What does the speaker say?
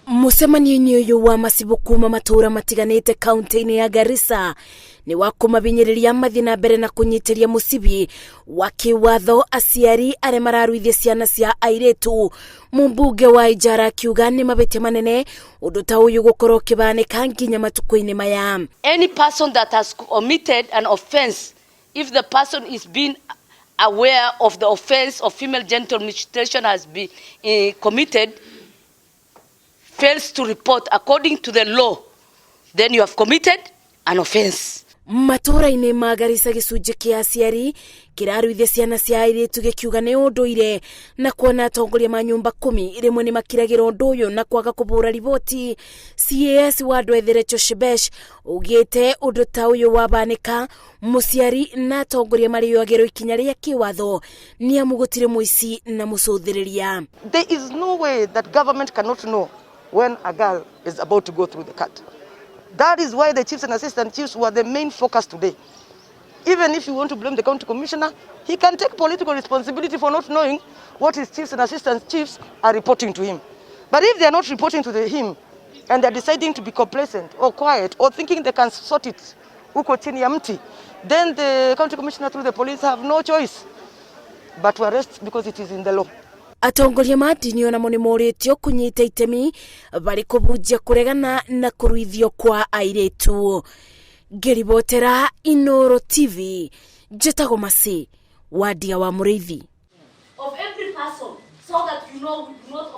Mucemanio uyu wa macibu kuma matuura matiganite kaunti-ini ya Garissa ni wa kumabinyiriria mathina mbere na kunyitiria musibi wa kiwatho aciari are mararuithia ciana cia airitu. Mumbunge wa Ijara akiuga ni mabetia manene undu ta uyu gukorwo kibanika nginya matuko-ini maya. Any person that has committed an offense, if the person is being aware of the offense of female genital mutilation has been committed, fails to report according to the law, then you have committed an offense. Matuura-ini ma Garissa gicunji kia aciari kiraruithia ciana cia airitu gikiuga ni unduire na kuona atongoria ma nyumba 10 rimwe ni makiragira undu uyu na kwaga kubura riboti. CAS wa Ndwethere Choshebesh ugite undu ta uyu wabanika muciari na atongoria mari yoagero ikinya ria kiwatho ni amugutire muici na mucuthiriria. There is no way that government cannot know when a girl is about to go through the cut. That is why the chiefs and assistant chiefs were the main focus today. Even if you want to blame the county commissioner, he can take political responsibility for not knowing what his chiefs and assistant chiefs are reporting to him. But if they are not reporting to him and they are deciding to be complacent or quiet or thinking they can sort it, then the county commissioner through the police have no choice but to arrest because it is in the law. Atongoria madini ona mo ni Muiritu kunyita itemi bari kubujia kuregana na kuruithio kwa airitu. Ngeribotera Inooro TV njetago masi wadia wa Muirithi. Of every person so that you know